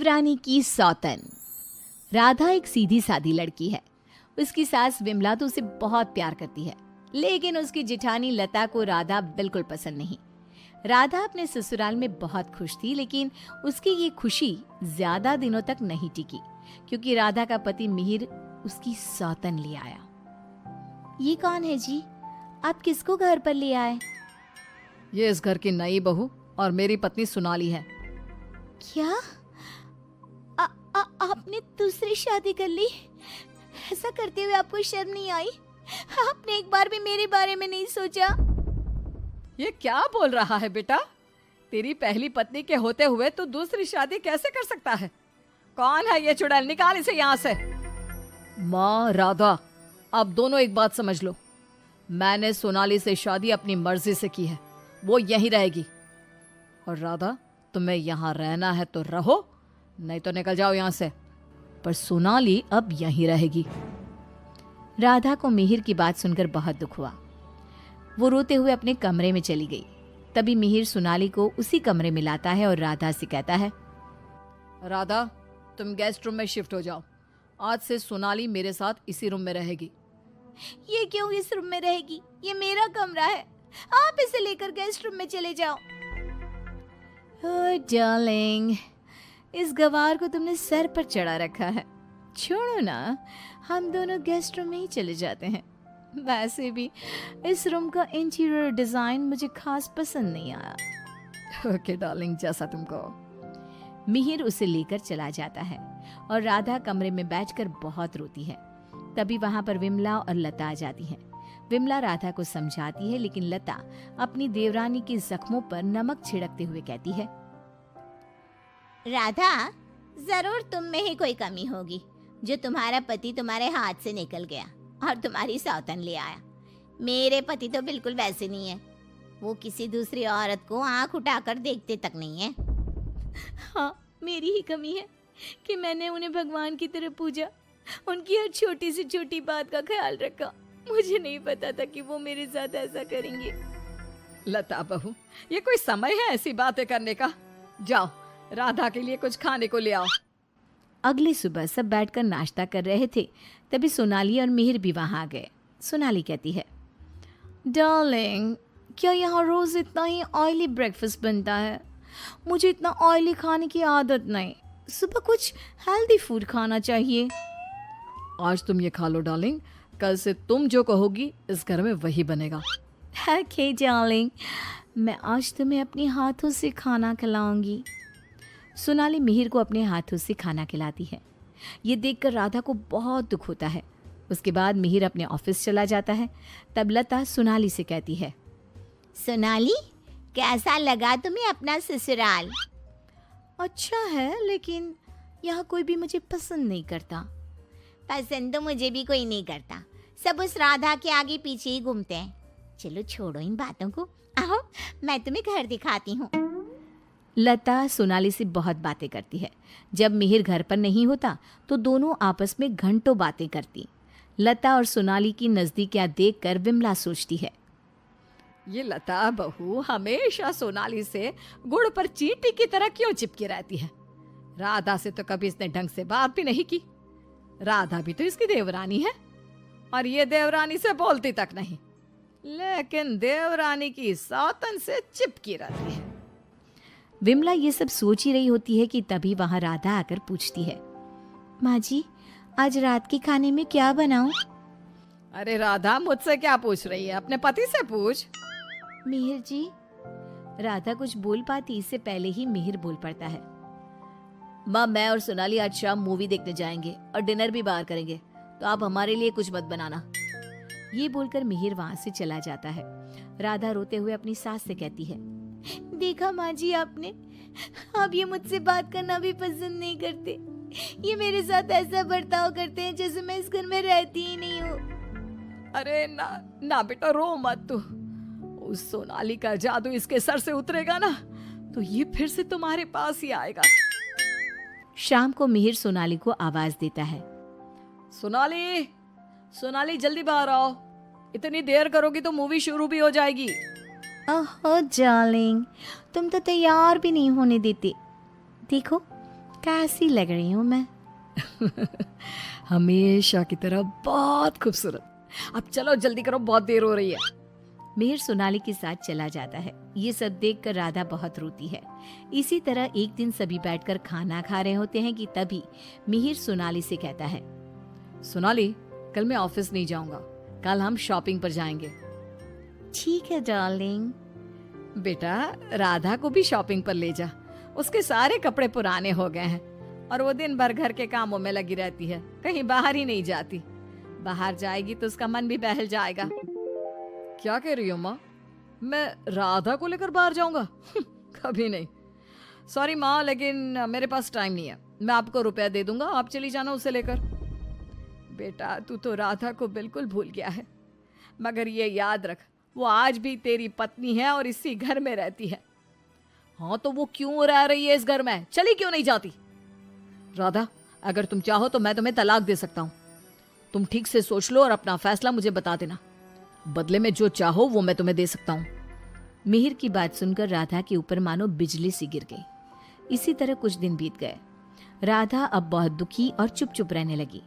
देवरानी की सौतन। राधा एक सीधी सादी लड़की है। उसकी सास विमला तो उसे बहुत प्यार करती है, लेकिन उसकी जिठानी लता को राधा बिल्कुल पसंद नहीं। राधा अपने ससुराल में बहुत खुश थी, लेकिन उसकी ये खुशी ज्यादा दिनों तक नहीं टिकी, क्योंकि राधा का पति मिहिर उसकी सौतन ले आया। ये कौन है जी? आप किसको घर पर ले आए? ये इस घर की नई बहू और मेरी पत्नी सोनाली है। क्या आपने दूसरी शादी कर ली? ऐसा करते हुए आपको शर्म नहीं आई? आपने एक बार भी मेरे बारे में नहीं सोचा? ये क्या बोल रहा है बेटा? तेरी पहली पत्नी के होते हुए तू दूसरी शादी कैसे कर सकता है? कौन है ये चुड़ैल? निकाल इसे यहाँ से। माँ राधा, अब दोनों एक बात समझ लो। मैंने सोनाली से शादी अपनी मर्जी से की है, वो यहीं रहेगी। और राधा, तुम्हें यहाँ रहना है तो रहो, नहीं तो निकल जाओ यहाँ से। पर सोनाली अब यहीं रहेगी। राधा को मिहिर की बात सुनकर बहुत दुख हुआ। वो रोते हुए अपने कमरे में चली गई। तभी मिहिर सोनाली को उसी कमरे में लाता है और राधा से कहता है, राधा, तुम गेस्ट रूम में शिफ्ट हो जाओ। आज से सोनाली मेरे साथ इसी रूम में रहेगी। ये क्यों इस रूम में रहेगी? ये मेरा कमरा है, आप इसे लेकर गेस्ट रूम में चले जाओ। ओह डार्लिंग, इस गवार को तुमने सर पर चढ़ा रखा है। छोड़ो ना, हम दोनों गेस्ट रूम में ही चले जाते हैं। वैसे भी इस रूम का इंटीरियर डिजाइन मुझे खास पसंद नहीं आया। ओके डार्लिंग, जैसा तुम कहो। मिहिर उसे लेकर चला जाता है और राधा कमरे में बैठकर बहुत रोती है। तभी वहां पर विमला और लता आ जाती हैं। विमला राधा को समझाती है, लेकिन लता अपनी देवरानी के जख्मों पर नमक छिड़कते हुए कहती है, राधा, जरूर तुम में ही कोई कमी होगी जो तुम्हारा पति तुम्हारे हाथ से निकल गया और तुम्हारी सौतन ले आया। मेरे पति तो बिल्कुल वैसे नहीं है। वो किसी दूसरी औरत को आंख उठाकर देखते तक नहीं है। हाँ, मेरी ही कमी है कि मैंने उन्हें भगवान की तरह पूजा, उनकी हर छोटी से छोटी बात का ख्याल रखा। मुझे नहीं पता था कि वो मेरे साथ ऐसा करेंगे। लता बहू, ये कोई समय है ऐसी बातें करने का? जाओ, राधा के लिए कुछ खाने को ले आओ। अगली सुबह सब बैठकर नाश्ता कर रहे थे। तभी सोनाली और मिहिर भी वहां आ गए। सोनाली कहती है, डार्लिंग, क्या यहाँ रोज इतना ही ऑयली ब्रेकफास्ट बनता है? मुझे इतना ऑयली खाने की आदत नहीं। सुबह कुछ हेल्दी फूड खाना चाहिए। आज तुम ये खा लो डार्लिंग, कल से तुम जो कहोगी इस घर में वही बनेगा। ओके डार्लिंग, मैं आज तुम्हें अपने हाथों से खाना खिलाऊंगी। सोनाली मिहिर को अपने हाथों से खाना खिलाती है। ये देखकर राधा को बहुत दुख होता है। उसके बाद मिहिर अपने ऑफिस चला जाता है। तब लता सोनाली से कहती है, सोनाली, कैसा लगा तुम्हें अपना ससुराल? अच्छा है, लेकिन यहाँ कोई भी मुझे पसंद नहीं करता। पसंद तो मुझे भी कोई नहीं करता। सब उस राधा के आगे पीछे ही घूमते हैं। चलो छोड़ो इन बातों को, आओ मैं तुम्हें घर दिखाती हूँ। लता सोनाली से बहुत बातें करती है। जब मिहिर घर पर नहीं होता तो दोनों आपस में घंटों बातें करती। लता और सोनाली की नजदीकियां देखकर विमला सोचती है, ये लता बहू हमेशा सोनाली से गुड़ पर चींटी की तरह क्यों चिपकी रहती है? राधा से तो कभी इसने ढंग से बात भी नहीं की। राधा भी तो इसकी देवरानी है और ये देवरानी से बोलती तक नहीं, लेकिन देवरानी की सौतन से चिपकी रहती है। विमला ये सब सोच ही रही होती है कि तभी वहां राधा आकर पूछती है, माँ जी, आज रात के खाने में क्या बनाऊं? अरे राधा, मुझसे क्या पूछ रही है? अपने पति से पूछ। मिहिर जी। राधा कुछ बोल पाती इससे पहले ही मिहिर बोल पड़ता है, माँ, मैं और सोनाली आज शाम मूवी देखने जाएंगे और डिनर भी बाहर करेंगे, तो आप हमारे लिए कुछ मत बनाना। ये बोलकर मिहिर वहां से चला जाता है। राधा रोते हुए अपनी सास से कहती है, देखा माँ जी आपने, आप ये मुझसे बात करना भी पसंद नहीं करते। ये मेरे साथ ऐसा बर्ताव करते हैं जैसे मैं इस घर में रहती ही नहीं हूँ। अरे ना ना बेटा, रो मत तू। उस सोनाली का जादू इसके सर से उतरेगा ना तो ये फिर से तुम्हारे पास ही आएगा। शाम को मिहिर सोनाली को आवाज देता है, सोनाली, सोनाली जल्दी बाहर आओ। इतनी देर करोगी तो मूवी शुरू भी हो जाएगी। ओह डार्लिंग, तुम तो तैयार भी नहीं होने देते। देखो, कैसी लग रही हूँ मैं? हमेशा की तरह बहुत खूबसूरत। अब चलो जल्दी करो, बहुत देर हो रही है। मिहिर सोनाली के साथ चला जाता है। ये सब देखकर राधा बहुत रोती है। इसी तरह एक दिन सभी बैठकर खाना खा रहे होते हैं कि तभी मिहिर सोनाली से कहता है, सोनाली, कल मैं ऑफिस नहीं जाऊंगा, कल हम शॉपिंग पर जाएंगे। ठीक है डार्लिंग। बेटा, राधा को भी शॉपिंग पर ले जा, उसके सारे कपड़े पुराने हो गए हैं और वो दिन भर घर के कामों में लगी रहती है, कहीं बाहर ही नहीं जाती। बाहर जाएगी तो उसका मन भी बहल जाएगा। क्या कह रही हो माँ? मैं राधा को लेकर बाहर जाऊंगा? कभी नहीं। सॉरी माँ, लेकिन मेरे पास टाइम नहीं है। मैं आपको रुपया दे दूंगा, आप चली जाना उसे लेकर। बेटा, तू तो राधा को बिल्कुल भूल गया है, मगर ये याद रख, वो आज भी तेरी पत्नी है और इसी घर में रहती है। हाँ तो वो क्यों रह रही है इस घर में? चली क्यों नहीं जाती? राधा, अगर तुम चाहो तो मैं तुम्हें तलाक दे सकता हूँ। तुम ठीक से सोच लो और अपना फैसला मुझे बता देना। बदले में जो चाहो वो मैं तुम्हें दे सकता हूँ। मिहिर की बात सुनकर राधा के ऊपर मानो बिजली सी गिर गई। इसी तरह कुछ दिन बीत गए। राधा अब बहुत दुखी और चुप चुप रहने लगी।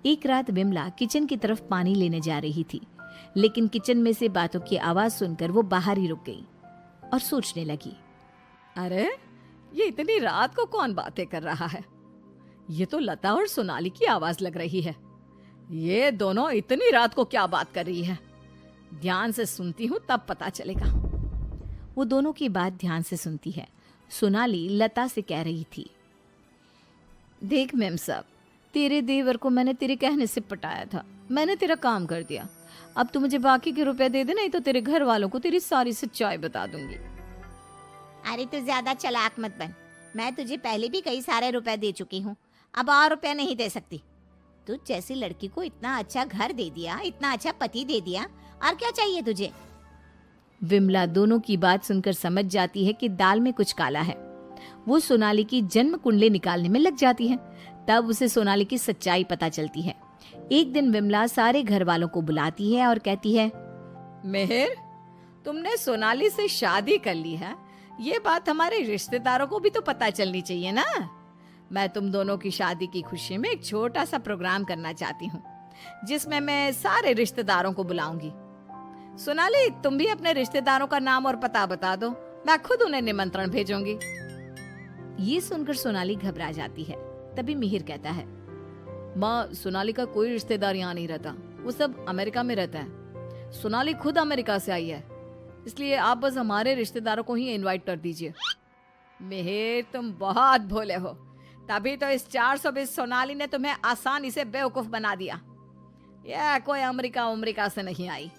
एक रात विमला किचन की तरफ पानी लेने जा रही थी, लेकिन किचन में से बातों की आवाज सुनकर वो बाहर ही रुक गई और सोचने लगी, अरे ये इतनी रात को कौन बातें कर रहा है? ये तो लता और सोनाली की आवाज लग रही है। ये दोनों इतनी रात को क्या बात कर रही है? ध्यान से सुनती हूँ तब पता चलेगा। वो दोनों की बात ध्यान से सुनती है। सोनाली लता से कह रही थी, देख मेम साहब, तेरे देवर को मैंने तेरे कहने से पटाया था, मैंने तेरा काम कर दिया। अब तू मुझे बाकी के रुपए दे दे, नहीं तो तेरे घर वालों को तेरी सारी सच्चाई बता दूंगी। अरे तू ज्यादा चालाक मत बन, मैं तुझे पहले भी कई सारे रुपए दे चुकी हूँ, अब और रुपए नहीं दे सकती। तुझ जैसी लड़की को इतना अच्छा घर दे दिया, इतना अच्छा पति दे दिया, और क्या चाहिए तुझे? विमला दोनों की बात सुनकर समझ जाती है कि दाल में कुछ काला है। वो सोनाली की जन्म कुंडली निकालने में लग जाती है। तब उसे सोनाली की सच्चाई पता चलती है। एक दिन विमला सारे घर वालों को बुलाती है और कहती है, मेहर, तुमने सोनाली से शादी कर ली है, ये बात हमारे रिश्तेदारों को भी तो पता चलनी चाहिए ना। मैं तुम दोनों की शादी की खुशी में एक छोटा सा प्रोग्राम करना चाहती हूँ, जिसमें मैं सारे रिश्तेदारों को बुलाऊंगी। सोनाली, तुम भी अपने रिश्तेदारों का नाम और पता बता दो, मैं खुद उन्हें निमंत्रण भेजूंगी। ये सुनकर सोनाली घबरा जाती है। तभी मिहिर कहता है, माँ, सोनाली का कोई रिश्तेदार यहाँ नहीं रहता, वो सब अमेरिका में रहता है। सोनाली खुद अमेरिका से आई है, इसलिए आप बस हमारे रिश्तेदारों को ही इनवाइट कर दीजिए। मेहर, तुम बहुत भोले हो, तभी तो इस 420 सोनाली ने तुम्हें आसानी से बेवकूफ बना दिया। यह कोई अमेरिका से नहीं आई,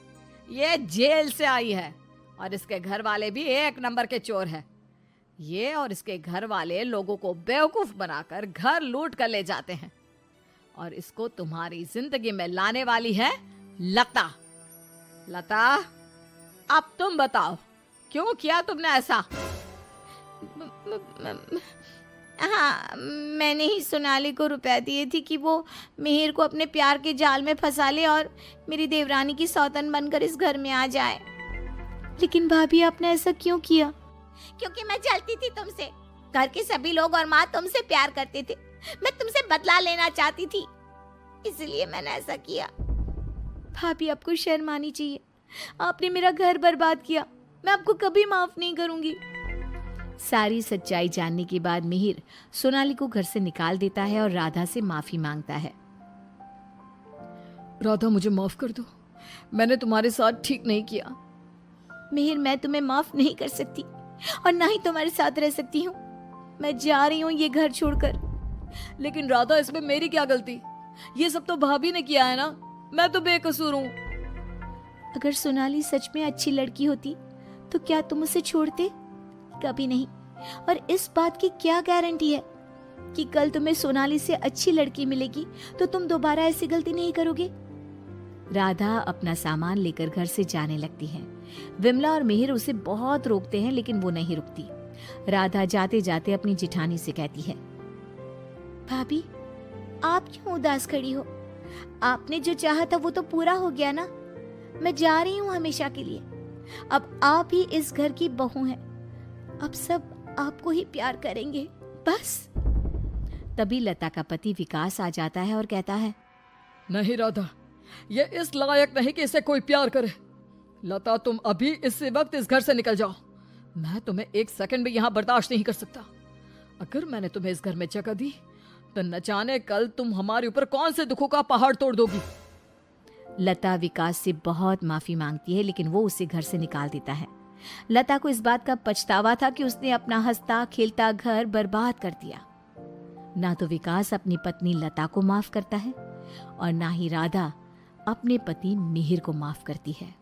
ये जेल से आई है, और इसके घर वाले भी एक नंबर के चोर है। ये और इसके घर वाले लोगों को बेवकूफ बनाकर घर लूट कर ले जाते हैं, और इसको तुम्हारी जिंदगी में लाने वाली है लता। लता, अब तुम बताओ, क्यों किया तुमने ऐसा? हाँ, मैंने ही सोनाली को रुपए दिए थी कि वो मिहिर को अपने प्यार के जाल में फंसा ले और मेरी देवरानी की सौतन बनकर इस घर में आ जाए। लेकिन भाभी, आपने ऐसा क्यों किया? क्योंकि मैं जलती थी तुमसे। घर के सभी लोग और माँ तुमसे प्यार करते थे, मैं तुमसे बदला लेना चाहती थी, इसलिए मैंने ऐसा किया। भाभी, आपको शर्म आनी चाहिए। आपने मेरा घर बर्बाद किया, मैं आपको कभी माफ नहीं करूंगी। सारी सच्चाई जानने के बाद मिहिर सोनाली को घर से निकाल देता है और राधा से माफी मांगता है। राधा, मुझे माफ कर दो, मैंने तुम्हारे साथ ठीक नहीं किया। मिहिर, मैं तुम्हें माफ नहीं कर सकती और ना ही तुम्हारे साथ रह सकती हूँ। मैं जा रही हूँ ये घर छोड़कर। लेकिन राधा, इसमें मेरी क्या गलती? ये सब तो भाभी ने किया है ना, मैं तो बेकसूर हूँ। अगर सोनाली सच में अच्छी लड़की होती तो क्या तुम उसे छोड़ते? कभी नहीं। और इस बात की क्या गारंटी है कि कल तुम्हें सोनाली से अच्छी लड़की मिलेगी तो तुम दोबारा ऐसी गलती नहीं करोगे? राधा अपना सामान लेकर घर से जाने लगती है। विमला और मिहिर उसे बहुत रोकते हैं, लेकिन वो नहीं रुकती। राधा जाते जाते अपनी जिठानी से कहती है, भाभी, आप क्यों उदास खड़ी हो? आपने जो चाहा था वो तो पूरा हो गया ना। मैं जा रही हूँ हमेशा के लिए। अब आप ही इस घर की बहू हैं। अब सब आपको ही प्यार करेंगे, बस। तभी लता का पति विकास आ जाता है और कहता है, नहीं राधा, ये इस लायक नहीं कि इसे कोई प्यार करे। लता, तुम अभी इसी वक्त इस घर से निकल जाओ। मैं तुम्हें एक सेकंड भी यहाँ बर्दाश्त नहीं कर सकता। अगर मैंने तुम्हें इस घर में जगह दी तो न जाने कल तुम हमारे ऊपर कौन से दुखों का पहाड़ तोड़ दोगी। लता विकास से बहुत माफी मांगती है, लेकिन वो उसे घर से निकाल देता है। लता को इस बात का पछतावा था कि उसने अपना हंसता खेलता घर बर्बाद कर दिया। ना तो विकास अपनी पत्नी लता को माफ करता है और ना ही राधा अपने पति मिहिर को माफ करती है।